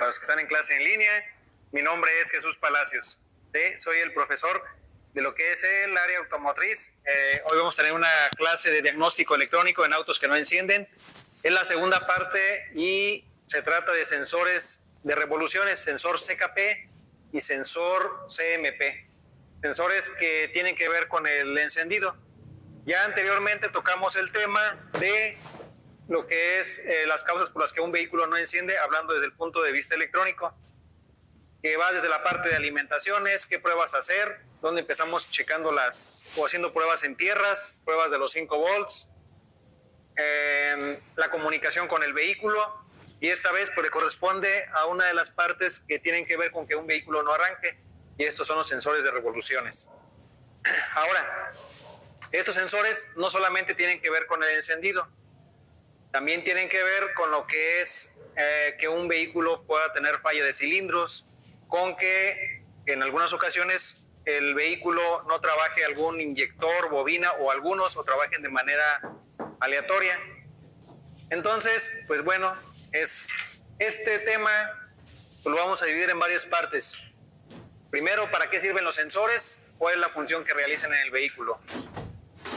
para los que están en clase en línea, mi nombre es Jesús Palacios. ¿Sí? Soy el profesor de lo que es el área automotriz. Hoy vamos a tener una clase de diagnóstico electrónico en autos que no encienden. Es la segunda parte y se trata de sensores de revoluciones, sensor CKP y sensor CMP. Sensores que tienen que ver con el encendido. Ya anteriormente tocamos el tema de lo que es las causas por las que un vehículo no enciende, hablando desde el punto de vista electrónico, que va desde la parte de alimentaciones, qué pruebas hacer, donde empezamos checando o haciendo pruebas en tierras, pruebas de los 5 volts, la comunicación con el vehículo, y esta vez pues le corresponde a una de las partes que tienen que ver con que un vehículo no arranque, y estos son los sensores de revoluciones. Ahora, estos sensores no solamente tienen que ver con el encendido, también tienen que ver con lo que es que un vehículo pueda tener falla de cilindros, con que en algunas ocasiones el vehículo no trabaje algún inyector, bobina o algunos, o trabajen de manera aleatoria. Entonces, pues bueno, este tema lo vamos a dividir en varias partes. Primero, ¿para qué sirven los sensores? ¿Cuál es la función que realizan en el vehículo?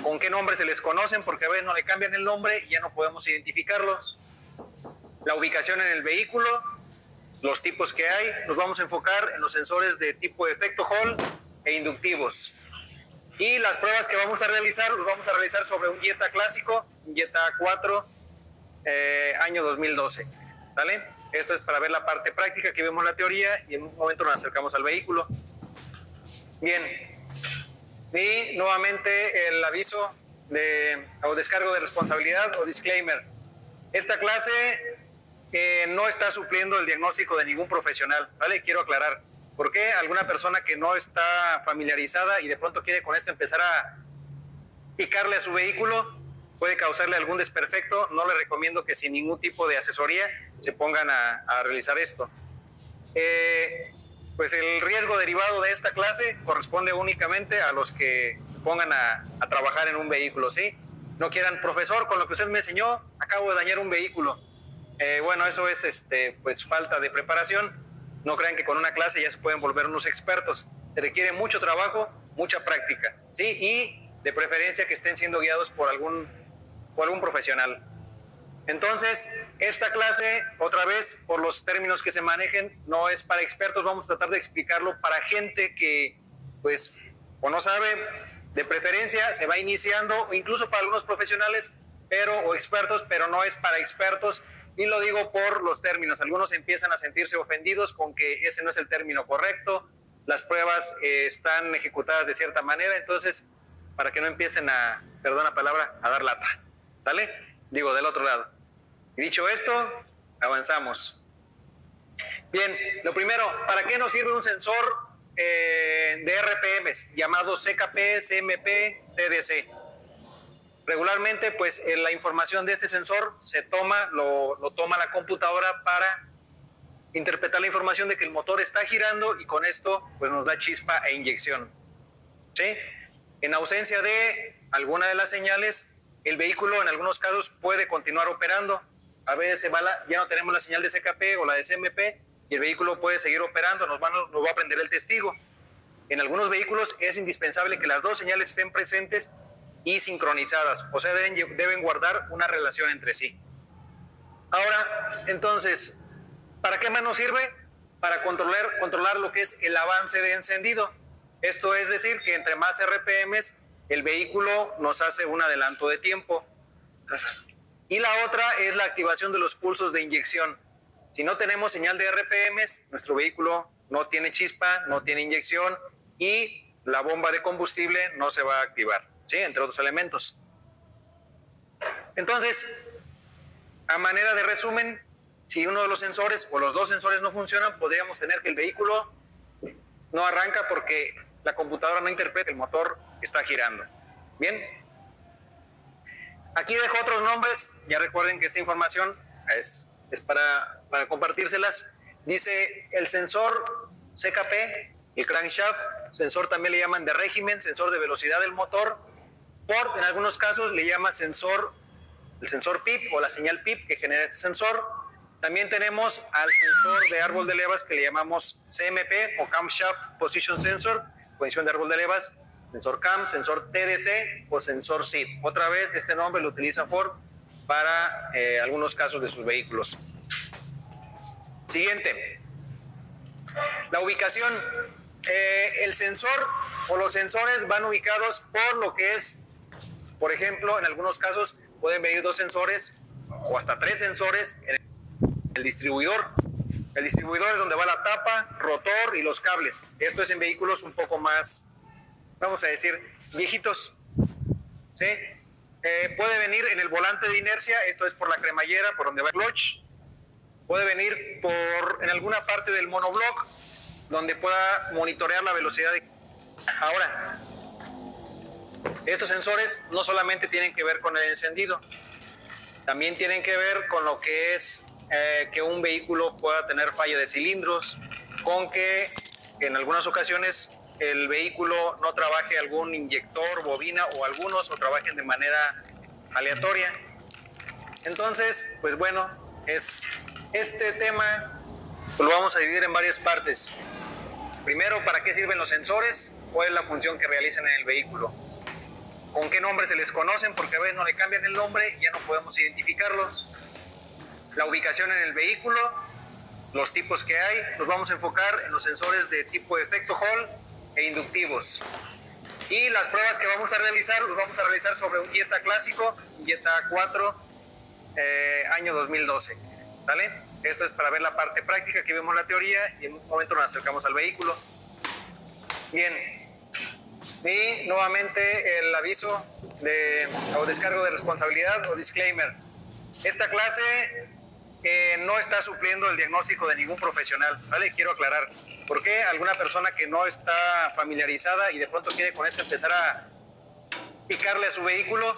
¿Con qué nombre se les conocen? Porque a veces no le cambian el nombre y ya no podemos identificarlos. La ubicación en el vehículo, los tipos que hay. Nos vamos a enfocar en los sensores de tipo efecto Hall e inductivos. Y las pruebas que vamos a realizar, los vamos a realizar sobre un Jetta clásico, un Jetta A4, año 2012. ¿Sale? Esto es para ver la parte práctica, que vemos la teoría y en un momento nos acercamos al vehículo. Bien. Y nuevamente el aviso o descargo de responsabilidad o disclaimer. Esta clase no está supliendo el diagnóstico de ningún profesional, ¿vale? Quiero aclarar. ¿Por qué alguna persona que no está familiarizada y de pronto quiere con esto empezar a picarle a su vehículo, puede causarle algún desperfecto? No le recomiendo que sin ningún tipo de asesoría se pongan a realizar esto. Pues el riesgo derivado de esta clase corresponde únicamente a los que pongan a trabajar en un vehículo, ¿sí? No quieran, profesor, con lo que usted me enseñó, acabo de dañar un vehículo. Bueno, eso es pues falta de preparación. No crean que con una clase ya se pueden volver unos expertos. Se requiere mucho trabajo, mucha práctica, ¿sí? Y de preferencia que estén siendo guiados por algún profesional. Entonces, esta clase, otra vez, por los términos que se manejen, no es para expertos. Vamos a tratar de explicarlo para gente que, pues, o no sabe, de preferencia se va iniciando, o incluso para algunos profesionales, o expertos, pero no es para expertos. Y lo digo por los términos. Algunos empiezan a sentirse ofendidos con que ese no es el término correcto. Las pruebas están ejecutadas de cierta manera, entonces, para que no empiecen perdón la palabra, a dar lata. ¿Vale? Digo, del otro lado. Y dicho esto, avanzamos. Bien, lo primero, ¿para qué nos sirve un sensor de RPMs llamado CKP, CMP, TDC? Regularmente, pues la información de este sensor se toma, lo toma la computadora para interpretar la información de que el motor está girando, y con esto pues nos da chispa e inyección. ¿Sí? En ausencia de alguna de las señales, el vehículo en algunos casos puede continuar operando. A veces ya no tenemos la señal de CKP o la de CMP y el vehículo puede seguir operando, nos va a prender el testigo. En algunos vehículos es indispensable que las dos señales estén presentes y sincronizadas, o sea, deben guardar una relación entre sí. Ahora, entonces, ¿para qué más nos sirve? Para controlar lo que es el avance de encendido. Esto es decir, que entre más RPMs, el vehículo nos hace un adelanto de tiempo. Y la otra es la activación de los pulsos de inyección. Si no tenemos señal de RPMs, nuestro vehículo no tiene chispa, no tiene inyección y la bomba de combustible no se va a activar, ¿sí? Entre otros elementos. Entonces, a manera de resumen, si uno de los sensores o los dos sensores no funcionan, podríamos tener que el vehículo no arranca porque la computadora no interpreta, el motor está girando. Bien. Aquí dejo otros nombres. Ya recuerden que esta información es para compartírselas. Dice el sensor CKP, el crankshaft, sensor también le llaman de régimen, sensor de velocidad del motor. En algunos casos le llama el sensor PIP o la señal PIP que genera este sensor. También tenemos al sensor de árbol de levas que le llamamos CMP o Camshaft Position Sensor, posición de árbol de levas, sensor CAM, sensor TDC o sensor SID. Otra vez, este nombre lo utiliza Ford para algunos casos de sus vehículos. Siguiente, la ubicación. El sensor o los sensores van ubicados por lo que es, por ejemplo, en algunos casos pueden venir 2 sensores o hasta 3 sensores en el distribuidor. El distribuidor es donde va la tapa, rotor y los cables. Esto es en vehículos un poco más, vamos a decir, viejitos, ¿sí? Puede venir en el volante de inercia, esto es por la cremallera, por donde va el clutch. Puede venir en alguna parte del monobloc, donde pueda monitorear la velocidad. Ahora, estos sensores no solamente tienen que ver con el encendido, también tienen que ver con lo que es que un vehículo pueda tener falla de cilindros, con que en algunas ocasiones el vehículo no trabaje algún inyector, bobina o algunos, o trabajen de manera aleatoria. Entonces, pues bueno, este tema lo vamos a dividir en varias partes. Primero, ¿para qué sirven los sensores? ¿Cuál es la función que realizan en el vehículo? ¿Con qué nombre se les conocen? Porque a veces no le cambian el nombre y ya no podemos identificarlos. La ubicación en el vehículo, los tipos que hay. Nos vamos a enfocar en los sensores de tipo efecto Hall e inductivos. Y las pruebas que vamos a realizar, los vamos a realizar sobre un Jetta clásico, un Jetta 4, año 2012. ¿Vale? Esto es para ver la parte práctica, que vemos la teoría y en un momento nos acercamos al vehículo. Bien, y nuevamente el aviso o descargo de responsabilidad o disclaimer. Esta clase no está supliendo el diagnóstico de ningún profesional, ¿vale? Quiero aclarar. ¿Por qué alguna persona que no está familiarizada y de pronto quiere con esto empezar a picarle a su vehículo,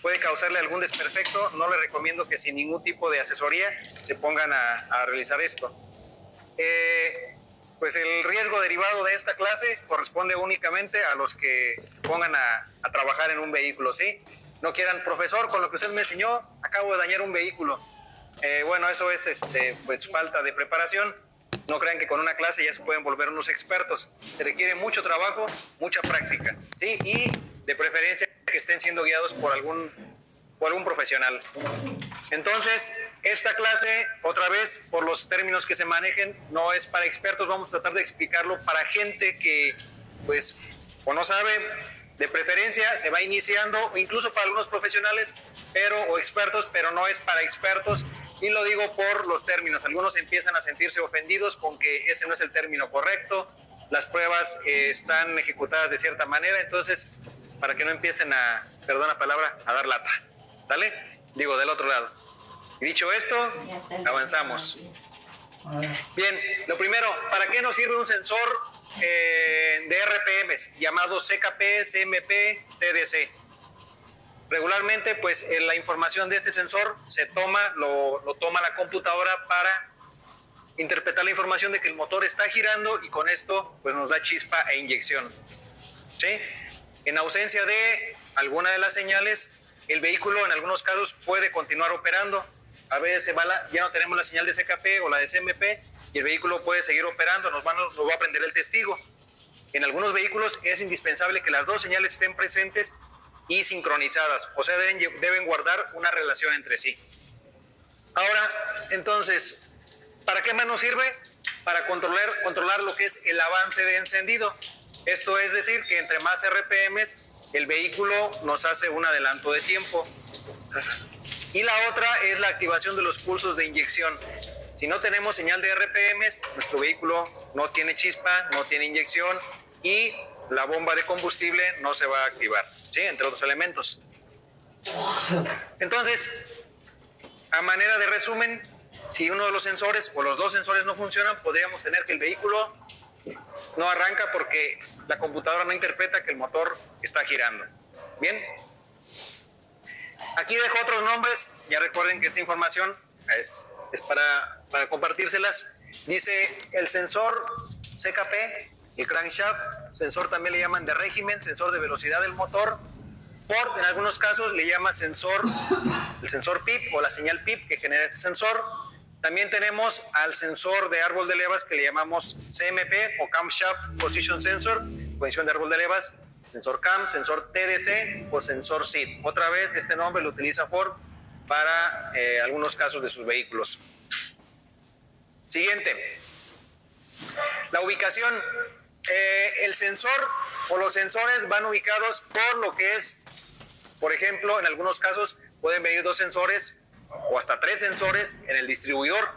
puede causarle algún desperfecto? No le recomiendo que sin ningún tipo de asesoría se pongan a realizar esto. Pues el riesgo derivado de esta clase corresponde únicamente a los que pongan a trabajar en un vehículo, ¿sí? No quieran, profesor, con lo que usted me enseñó, acabo de dañar un vehículo. Bueno, eso es pues falta de preparación. No crean que con una clase ya se pueden volver unos expertos. Se requiere mucho trabajo, mucha práctica, ¿sí? Y de preferencia que estén siendo guiados por algún profesional. Entonces, esta clase, otra vez, por los términos que se manejen, no es para expertos. Vamos a tratar de explicarlo para gente que, pues, o no sabe, de preferencia se va iniciando, o incluso para algunos profesionales o expertos, pero no es para expertos. Y lo digo por los términos. Algunos empiezan a sentirse ofendidos con que ese no es el término correcto. Las pruebas están ejecutadas de cierta manera, entonces, para que no empiecen perdón la palabra, a dar lata. ¿Vale? Digo, del otro lado. Y dicho esto, avanzamos. Bien, lo primero, ¿para qué nos sirve un sensor de RPMs llamado CKP, CMP, TDC? Regularmente, pues la información de este sensor se toma, lo toma la computadora para interpretar la información de que el motor está girando y con esto pues nos da chispa e inyección, ¿sí? En ausencia de alguna de las señales, el vehículo en algunos casos puede continuar operando. A veces ya no tenemos la señal de CKP o la de CMP y el vehículo puede seguir operando, nos va a prender el testigo. En algunos vehículos es indispensable que las dos señales estén presentes y sincronizadas, o sea, deben guardar una relación entre sí. Ahora, entonces, ¿para qué más nos sirve? Para controlar lo que es el avance de encendido. Esto es decir, que entre más RPMs, el vehículo nos hace un adelanto de tiempo. Y la otra es la activación de los pulsos de inyección. Si no tenemos señal de RPMs, nuestro vehículo no tiene chispa, no tiene inyección y la bomba de combustible no se va a activar, ¿sí? Entre otros elementos. Entonces, a manera de resumen, si uno de los sensores o los dos sensores no funcionan, podríamos tener que el vehículo no arranca porque la computadora no interpreta que el motor está girando. Bien. Aquí dejo otros nombres. Ya recuerden que esta información es para compartírselas. Dice el sensor CKP, el crankshaft, sensor también le llaman de régimen, sensor de velocidad del motor. En algunos casos le llama el sensor PIP o la señal PIP que genera este sensor. También tenemos al sensor de árbol de levas que le llamamos CMP o Camshaft Position Sensor, posición de árbol de levas, sensor CAM, sensor TDC o sensor SID. Otra vez, este nombre lo utiliza Ford para algunos casos de sus vehículos. Siguiente, la ubicación. El sensor o los sensores van ubicados por lo que es, por ejemplo, en algunos casos pueden venir 2 sensores o hasta 3 sensores en el distribuidor.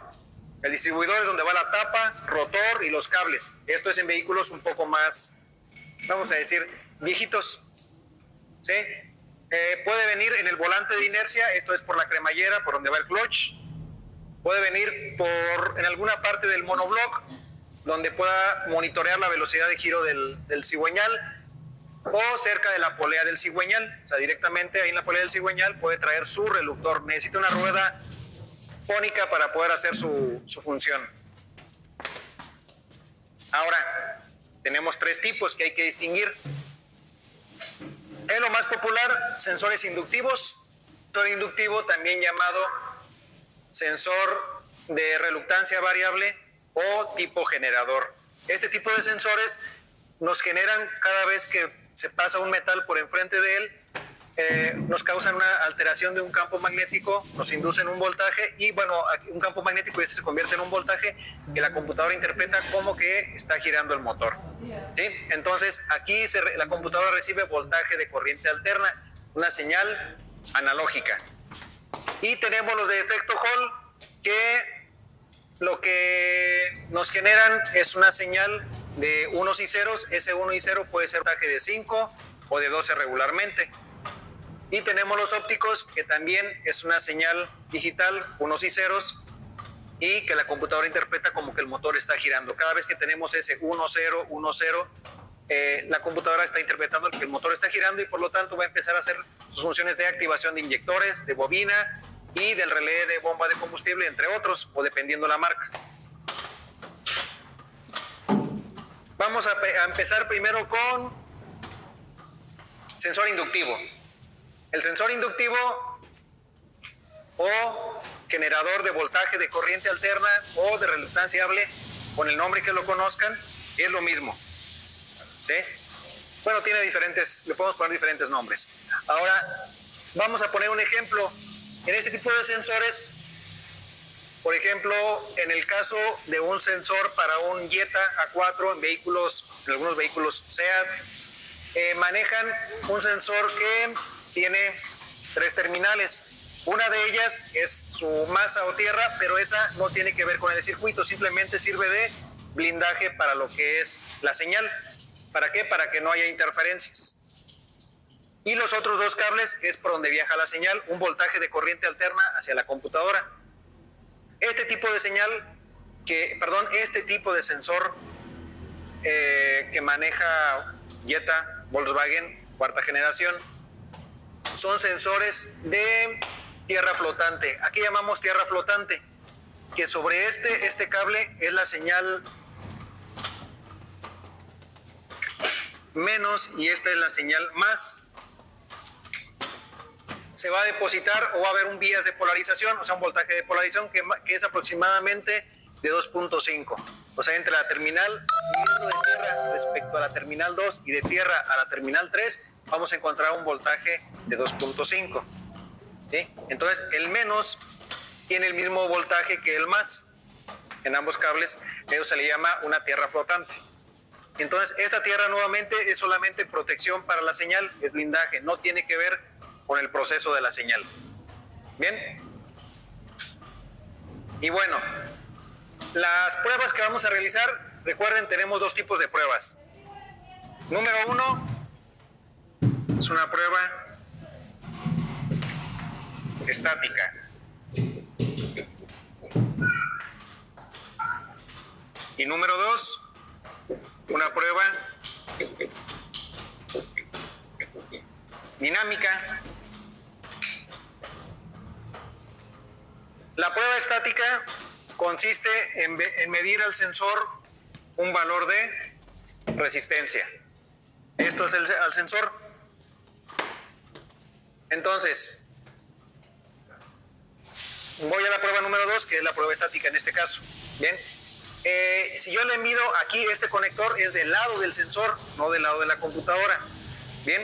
El distribuidor es donde va la tapa, rotor y los cables. Esto es en vehículos un poco más, vamos a decir, viejitos. ¿Sí? Puede venir en el volante de inercia, esto es por la cremallera, por donde va el clutch. Puede venir en alguna parte del monobloc, donde pueda monitorear la velocidad de giro del cigüeñal, o cerca de la polea del cigüeñal. O sea, directamente ahí en la polea del cigüeñal puede traer su reductor. Necesita una rueda cónica para poder hacer su función. Ahora, tenemos 3 tipos que hay que distinguir. Es lo más popular, sensores inductivos. Sensor inductivo, también llamado sensor de reluctancia variable o tipo generador. Este tipo de sensores nos generan cada vez que se pasa un metal por enfrente de él, nos causan una alteración de un campo magnético, nos inducen un voltaje y bueno, un campo magnético y este se convierte en un voltaje que la computadora interpreta como que está girando el motor. ¿Sí? Entonces aquí la computadora recibe voltaje de corriente alterna, una señal analógica. Y tenemos los de efecto Hall que lo que nos generan es una señal de unos y ceros. Ese 1 y 0 puede ser voltaje de 5 o de 12 regularmente. Y tenemos los ópticos, que también es una señal digital, unos y ceros, y que la computadora interpreta como que el motor está girando. Cada vez que tenemos ese 1, 0, 1, 0, la computadora está interpretando que el motor está girando y por lo tanto va a empezar a hacer sus funciones de activación de inyectores, de bobina y del relé de bomba de combustible, entre otros, o dependiendo la marca. Vamos a empezar primero con sensor inductivo. El sensor inductivo o generador de voltaje de corriente alterna o de reluctancia variable, con el nombre que lo conozcan, es lo mismo. ¿Sí? Bueno, tiene le podemos poner diferentes nombres. Ahora, vamos a poner un ejemplo. En este tipo de sensores, por ejemplo, en el caso de un sensor para un Jetta A4 en algunos vehículos SEAT, manejan un sensor que tiene 3 terminales. Una de ellas es su masa o tierra, pero esa no tiene que ver con el circuito, simplemente sirve de blindaje para lo que es la señal. ¿Para qué? Para que no haya interferencias. Y los otros 2 cables es por donde viaja la señal, un voltaje de corriente alterna hacia la computadora. Este tipo de este tipo de sensor que maneja Jetta, Volkswagen, 4ª generación, son sensores de tierra flotante. Aquí llamamos tierra flotante, que sobre este cable es la señal menos y esta es la señal más. Se va a depositar o va a haber un vías de polarización, o sea, un voltaje de polarización que es aproximadamente de 2.5. O sea, entre la terminal de tierra respecto a la terminal 2 y de tierra a la terminal 3, vamos a encontrar un voltaje de 2.5. ¿Sí? Entonces, el menos tiene el mismo voltaje que el más en ambos cables. Eso se le llama una tierra flotante. Entonces, esta tierra nuevamente es solamente protección para la señal, es blindaje, no tiene que ver con el proceso de la señal. Bien. Y bueno, las pruebas que vamos a realizar, recuerden, tenemos 2 tipos de pruebas. Número 1 es una prueba estática. Y número 2, una prueba dinámica. La prueba estática consiste en medir al sensor un valor de resistencia. Esto es al sensor. Entonces, Voy a la prueba número 2, que es la prueba estática en este caso. Bien. Si yo le mido aquí, este conector es del lado del sensor, no del lado de la computadora. Bien.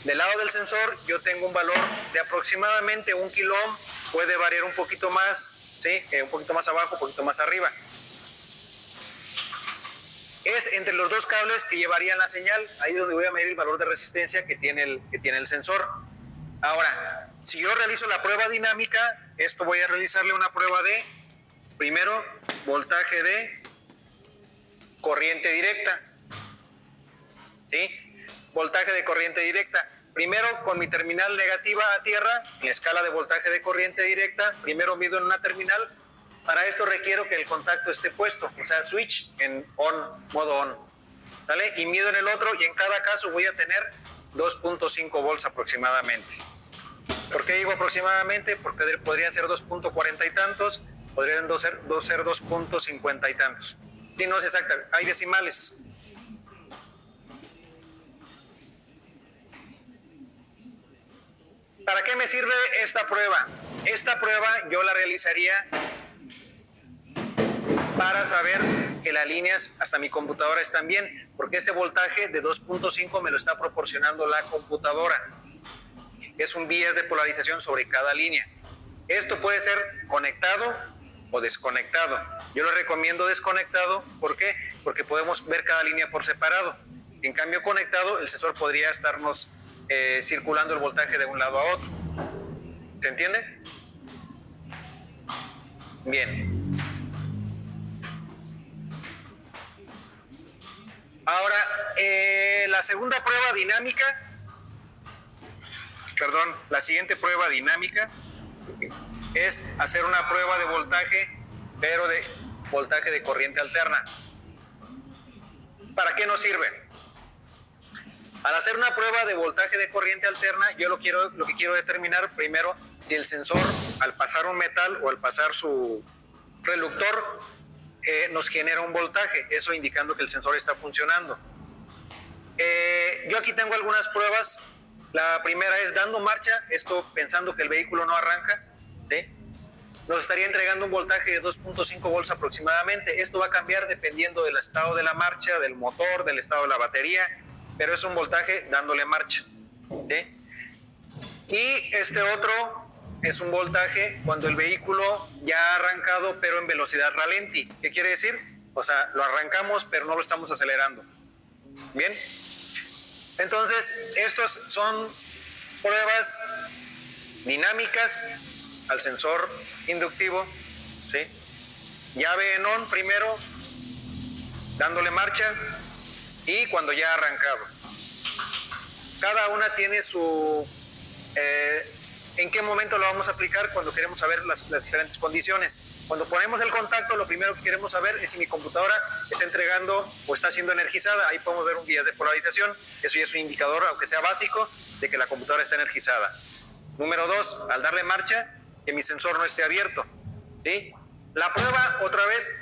Del lado del sensor yo tengo un valor de aproximadamente 1 kilo ohm. Puede variar un poquito más, ¿sí? Un poquito más abajo, un poquito más arriba. Es entre los dos cables que llevarían la señal. Ahí es donde voy a medir el valor de resistencia que tiene el sensor. Ahora, si yo realizo la prueba dinámica, esto voy a realizarle una prueba de, primero, voltaje de corriente directa. ¿Sí? Voltaje de corriente directa. Primero, con mi terminal negativa a tierra, en la escala de voltaje de corriente directa, primero mido en una terminal. Para esto requiero que el contacto esté puesto, o sea, switch en on, modo on. ¿Vale? Y mido en el otro, y en cada caso voy a tener 2.5 volts aproximadamente. ¿Por qué digo aproximadamente? Porque podrían ser 2.40 y tantos, podrían ser 2.50 y tantos. Sí, no es exacta, hay decimales. ¿Para qué me sirve esta prueba? Esta prueba yo la realizaría para saber que las líneas hasta mi computadora están bien, porque este voltaje de 2.5 me lo está proporcionando la computadora. Es un bias de polarización sobre cada línea. Esto puede ser conectado o desconectado. Yo lo recomiendo desconectado. ¿Por qué? Porque podemos ver cada línea por separado. En cambio, conectado, el sensor podría estarnos circulando el voltaje de un lado a otro. ¿Se entiende? Bien. Ahora, la segunda prueba dinámica, la siguiente prueba dinámica es hacer una prueba de voltaje, pero de voltaje de corriente alterna. ¿Para qué nos sirve? Al hacer una prueba de voltaje de corriente alterna, yo lo que quiero determinar primero si el sensor, al pasar un metal o al pasar su reductor, nos genera un voltaje, eso indicando que el sensor está funcionando. Yo aquí tengo algunas pruebas. La primera es dando marcha, esto pensando que el vehículo no arranca, ¿sí? Nos estaría entregando un voltaje de 2.5 volts aproximadamente. Esto va a cambiar dependiendo del estado de la marcha, del motor, del estado de la batería, pero es un voltaje dándole marcha, ¿sí? Y este otro es un voltaje cuando el vehículo ya ha arrancado, pero en velocidad ralenti. ¿Qué quiere decir? O sea, lo arrancamos, pero no lo estamos acelerando. Bien. Entonces, estos son pruebas dinámicas al sensor inductivo, ¿sí? Llave en on primero, dándole marcha, y cuando ya ha arrancado. Cada una tiene su... ¿en qué momento lo vamos a aplicar? Cuando queremos saber las diferentes condiciones. Cuando ponemos el contacto, lo primero que queremos saber es si mi computadora está entregando o está siendo energizada. Ahí podemos ver un bias de polarización. Eso ya es un indicador, aunque sea básico, de que la computadora está energizada. Número 2, al darle marcha, que mi sensor no esté abierto, ¿sí? La prueba, otra vez,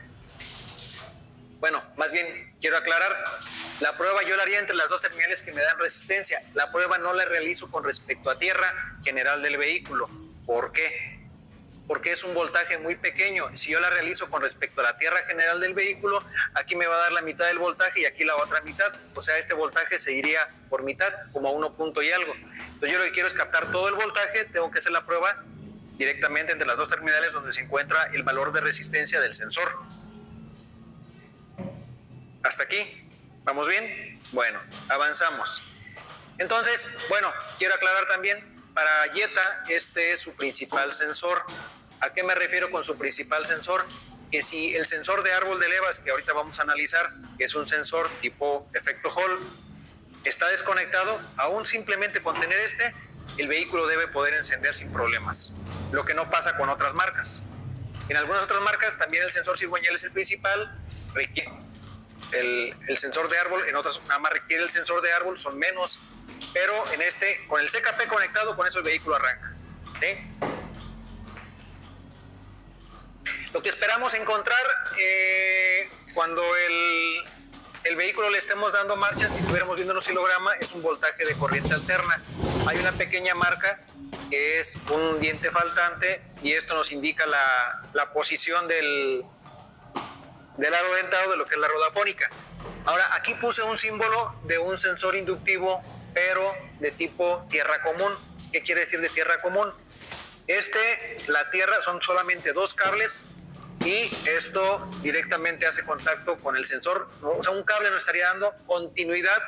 bueno, más bien quiero aclarar, la prueba yo la haría entre las dos terminales que me dan resistencia. La prueba no la realizo con respecto a tierra general del vehículo. ¿Por qué? Porque es un voltaje muy pequeño. Si yo la realizo con respecto a la tierra general del vehículo, aquí me va a dar la mitad del voltaje y aquí la otra mitad. O sea, este voltaje se iría por mitad, como a 1 punto y algo. Entonces yo lo que quiero es captar todo el voltaje. Tengo que hacer la prueba directamente entre las dos terminales donde se encuentra el valor de resistencia del sensor. ¿Hasta aquí? ¿Vamos bien? Bueno, avanzamos. Entonces, bueno, quiero aclarar también, para Jetta este es su principal sensor. ¿A qué me refiero con su principal sensor? Que si el sensor de árbol de levas, que ahorita vamos a analizar, que es un sensor tipo efecto Hall, está desconectado, aún simplemente con tener el vehículo debe poder encender sin problemas. Lo que no pasa con otras marcas. En algunas otras marcas también el sensor cigüeñal es el principal, requiere el sensor de árbol, en otras nada más requiere el sensor de árbol, son menos, pero en con el CKP conectado, con eso el vehículo arranca, ¿sí? Lo que esperamos encontrar cuando el vehículo le estemos dando marcha, si estuviéramos viendo un oscilograma, es un voltaje de corriente alterna. Hay una pequeña marca que es un diente faltante y esto nos indica la posición del aro dentado de lo que es la rueda fónica. Ahora, aquí puse un símbolo de un sensor inductivo, pero de tipo tierra común. ¿Qué quiere decir de tierra común? La tierra son solamente 2 cables y esto directamente hace contacto con el sensor. O sea, un cable nos estaría dando continuidad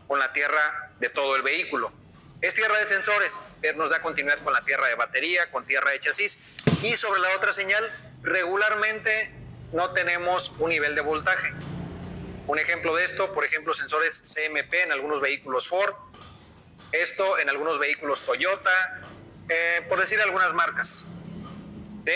con la tierra de todo el vehículo. Es tierra de sensores, pero nos da continuidad con la tierra de batería, con tierra de chasis. Y sobre la otra señal, regularmente no tenemos un nivel de voltaje. Un ejemplo de esto, por ejemplo, sensores CMP en algunos vehículos Ford, esto en algunos vehículos Toyota, por decir algunas marcas. ¿Sí?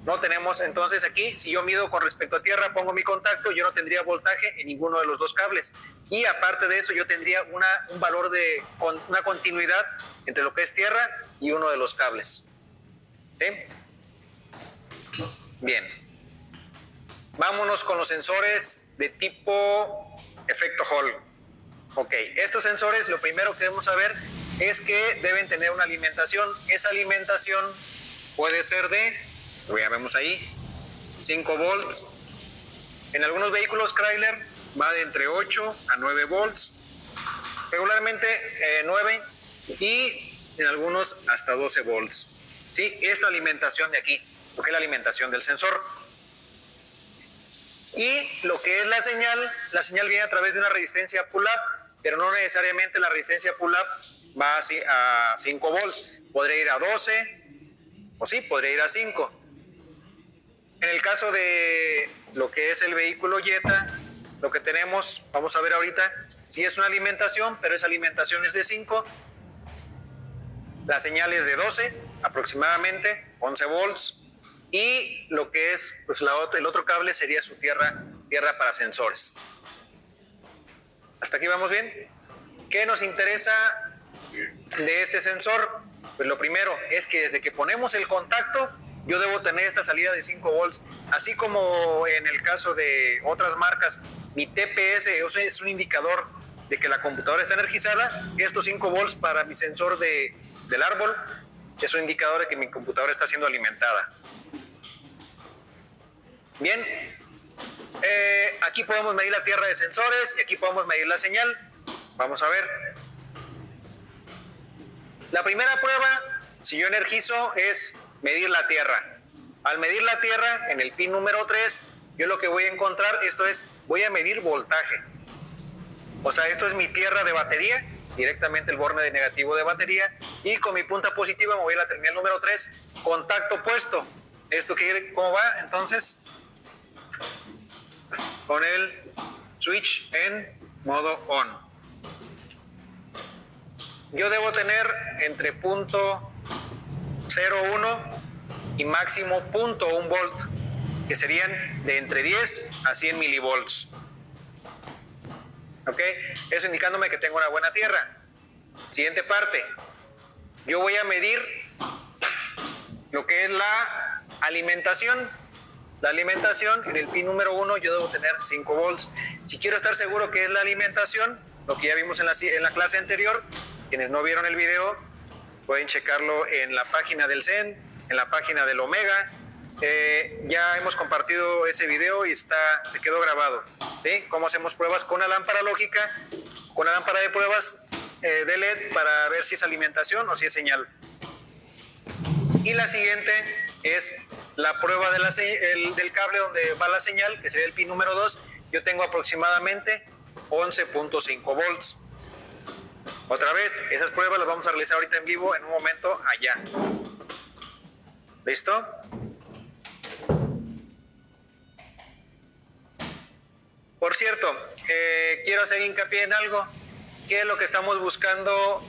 No tenemos, entonces aquí, si yo mido con respecto a tierra, pongo mi contacto, yo no tendría voltaje en ninguno de los 2 cables. Y aparte de eso, yo tendría un valor de una continuidad entre lo que es tierra y uno de los cables. ¿Sí? Bien. Vámonos con los sensores de tipo efecto Hall. Ok, estos sensores, lo primero que debemos saber es que deben tener una alimentación. Esa alimentación puede ser ya vemos ahí, 5 volts. En algunos vehículos Chrysler va de entre 8 a 9 volts, regularmente 9 y en algunos hasta 12 volts. ¿Sí? Esta alimentación de aquí, lo que es la alimentación del sensor. Y lo que es la señal viene a través de una resistencia pull-up, pero no necesariamente la resistencia pull-up va así a 5 volts. Podría ir a 12, o sí, podría ir a 5. En el caso de lo que es el vehículo Jetta, lo que tenemos, vamos a ver ahorita, sí es una alimentación, pero esa alimentación es de 5. La señal es de 12, aproximadamente, 11 volts. Y lo que es pues el otro cable sería su tierra para sensores. ¿Hasta aquí vamos bien? ¿Qué nos interesa de este sensor? Pues lo primero es que desde que ponemos el contacto, yo debo tener esta salida de 5 volts. Así como en el caso de otras marcas, mi TPS es un indicador de que la computadora está energizada. Estos 5 volts para mi sensor del árbol es un indicador de que mi computadora está siendo alimentada. Bien, aquí podemos medir la tierra de sensores y aquí podemos medir la señal. Vamos a ver. La primera prueba, si yo energizo, es medir la tierra. Al medir la tierra, en el pin número 3, yo lo que voy a encontrar, voy a medir voltaje. O sea, esto es mi tierra de batería, directamente el borne de negativo de batería, y con mi punta positiva me voy a la terminal número 3, contacto puesto. ¿Esto cómo va? Entonces, con el switch en modo on. Yo debo tener entre punto 0,1 y máximo 0,1 volt, que serían de entre 10 a 100 milivolts. ¿Ok? Eso indicándome que tengo una buena tierra. Siguiente parte. Yo voy a medir lo que es la alimentación. La alimentación, en el pin número 1 yo debo tener 5 volts. Si quiero estar seguro que es la alimentación, lo que ya vimos en la clase anterior, quienes no vieron el video, pueden checarlo en la página del CEN, en la página del Omega. Ya hemos compartido ese video y se quedó grabado. ¿Sí? Cómo hacemos pruebas con una lámpara lógica, con una lámpara de pruebas de LED para ver si es alimentación o si es señal. Y la siguiente es la prueba del cable donde va la señal, que sería el pin número 2. Yo tengo aproximadamente 11.5 volts. Otra vez, esas pruebas las vamos a realizar ahorita en vivo en un momento allá. ¿Listo? Por cierto, quiero hacer hincapié en algo. ¿Qué es lo que estamos buscando?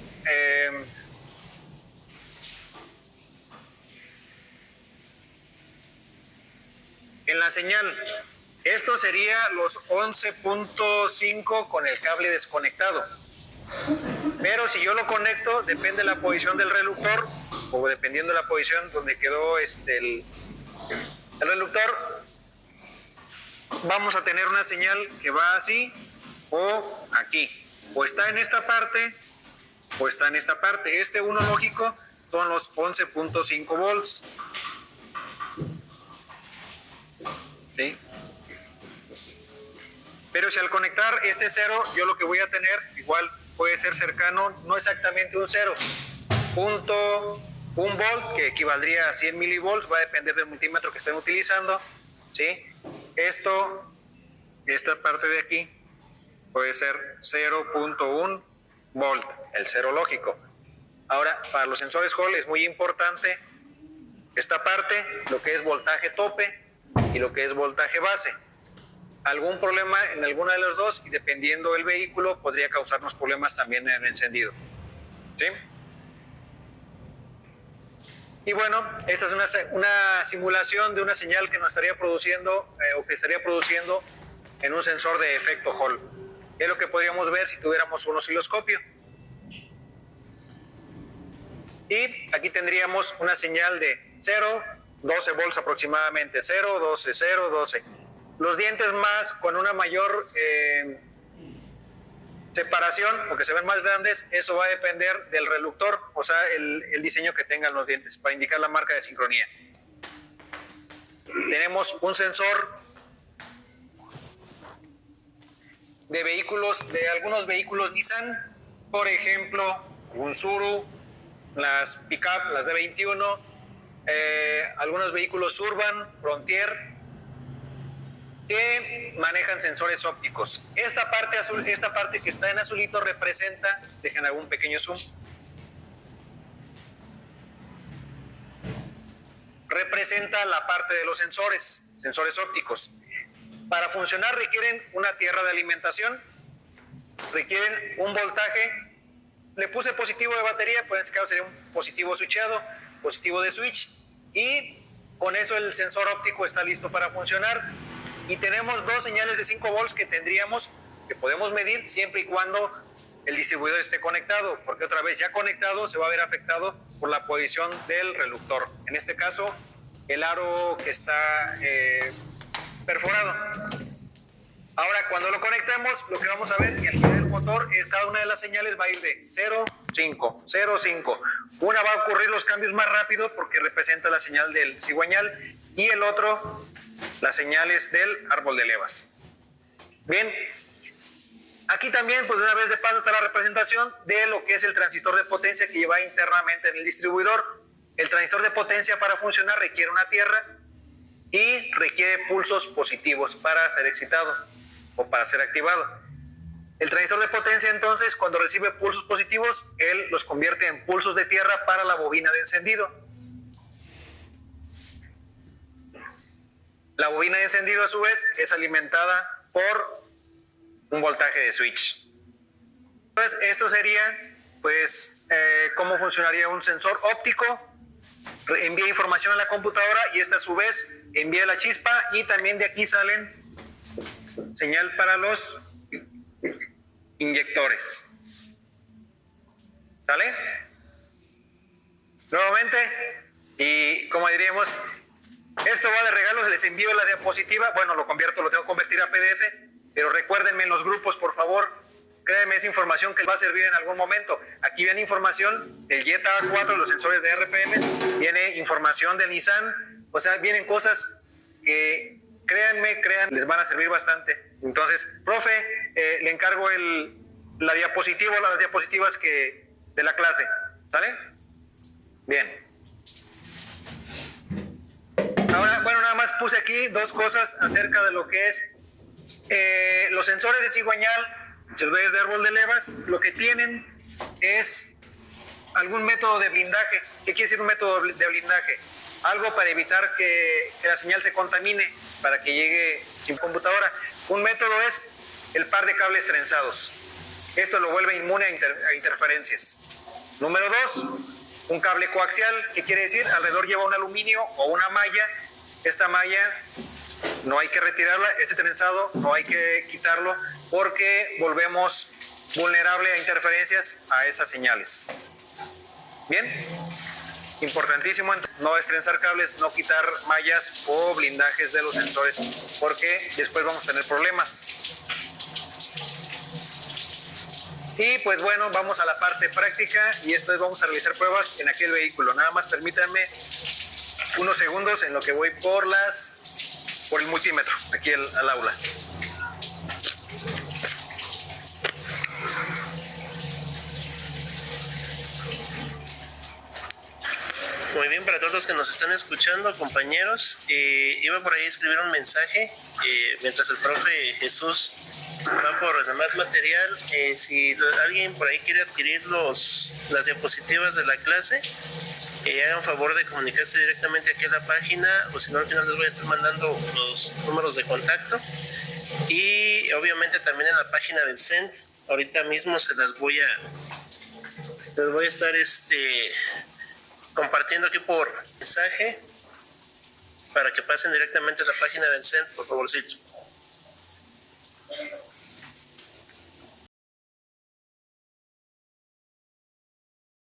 En la señal. Esto sería los 11.5 con el cable desconectado. Pero si yo lo conecto, depende de la posición del reductor, o dependiendo de la posición donde quedó el reductor, vamos a tener una señal que va así o aquí. O está en esta parte o está en esta parte. Este 1 lógico son los 11.5 volts. ¿Sí? Pero si al conectar este 0, yo lo que voy a tener igual puede ser cercano, no exactamente un 0, .1 volt, que equivaldría a 100 milivolts, va a depender del multímetro que estén utilizando, ¿sí? Esta parte de aquí puede ser 0.1 volt, el 0 lógico. Ahora, para los sensores Hall es muy importante esta parte, lo que es voltaje tope y lo que es voltaje base. Algún problema en alguna de los dos y dependiendo del vehículo podría causarnos problemas también en el encendido, ¿sí? Y bueno, esta es una simulación de una señal que nos estaría produciendo o que estaría produciendo en un sensor de efecto Hall. Es lo que podríamos ver si tuviéramos un osciloscopio. Y aquí tendríamos una señal de 0, 12 volts aproximadamente, 0, 12, 0, 12. Los dientes más con una mayor separación, porque se ven más grandes, eso va a depender del reductor, o sea, el diseño que tengan los dientes, para indicar la marca de sincronía. Tenemos un sensor de vehículos, de algunos vehículos Nissan, por ejemplo, un Tsuru, las pick-up, las de 21, algunos vehículos Urban, Frontier, que manejan sensores ópticos. Esta parte azul, esta parte que está en azulito representa, dejen algún pequeño zoom, representa la parte de los sensores ópticos. Para funcionar requieren una tierra de alimentación, requieren un voltaje. Le puse positivo de batería, pues en este caso sería un positivo switchado, positivo de switch, y con eso el sensor óptico está listo para funcionar. Y tenemos dos señales de 5 volts que podemos medir siempre y cuando el distribuidor esté conectado, porque otra vez ya conectado se va a ver afectado por la posición del reductor. En este caso, el aro que está perforado. Ahora, cuando lo conectemos, lo que vamos a ver y al girar el motor, cada una de las señales va a ir de 0, 5, 0, 5. Una va a ocurrir los cambios más rápido porque representa la señal del cigüeñal y el otro las señales del árbol de levas. Bien, aquí también, pues de una vez de paso está la representación de lo que es el transistor de potencia que lleva internamente en el distribuidor. El transistor de potencia para funcionar requiere una tierra y requiere pulsos positivos para ser excitado o para ser activado. El transistor de potencia entonces, cuando recibe pulsos positivos, él los convierte en pulsos de tierra para la bobina de encendido. La bobina de encendido a su vez es alimentada por un voltaje de switch. Entonces esto sería pues cómo funcionaría un sensor óptico. Envía información a la computadora y esta a su vez envía la chispa y también de aquí salen señal para los inyectores. ¿Sale? Nuevamente, y como diríamos, esto va de regalo, les envío la diapositiva, bueno, lo tengo que convertir a PDF, pero recuérdenme en los grupos, por favor, créanme, es información que les va a servir en algún momento. Aquí viene información del Jetta A4, los sensores de RPM, viene información del Nissan, o sea, vienen cosas que créanme, les van a servir bastante. Entonces, profe, le encargo la diapositiva, las diapositivas de la clase, ¿sale? Bien. Ahora, bueno, nada más puse aquí dos cosas acerca de lo que es los sensores de cigüeñal, sensores de árbol de levas. Lo que tienen es algún método de blindaje. ¿Qué quiere decir un método de blindaje? Algo para evitar que la señal se contamine, para que llegue sin computadora. Un método es el par de cables trenzados. Esto lo vuelve inmune a interferencias. Número 2, un cable coaxial. ¿Qué quiere decir? Alrededor lleva un aluminio o una malla. Esta malla no hay que retirarla, este trenzado no hay que quitarlo porque volvemos vulnerable a interferencias a esas señales. Bien. Importantísimo no destrenzar cables, no quitar mallas o blindajes de los sensores, porque después vamos a tener problemas. Y pues bueno, vamos a la parte práctica y esto es, vamos a realizar pruebas en aquel vehículo. Nada más permítanme unos segundos en lo que voy por el multímetro aquí al aula. Muy bien, para todos los que nos están escuchando, compañeros, iba por ahí a escribir un mensaje mientras el profe Jesús va por demás material. Si alguien por ahí quiere adquirir las diapositivas de la clase, hagan favor de comunicarse directamente aquí a la página, o si no, al final les voy a estar mandando los números de contacto. Y obviamente también en la página del CENT, ahorita mismo se las voy a estar compartiendo aquí por mensaje para que pasen directamente a la página del CENT, por favorcito.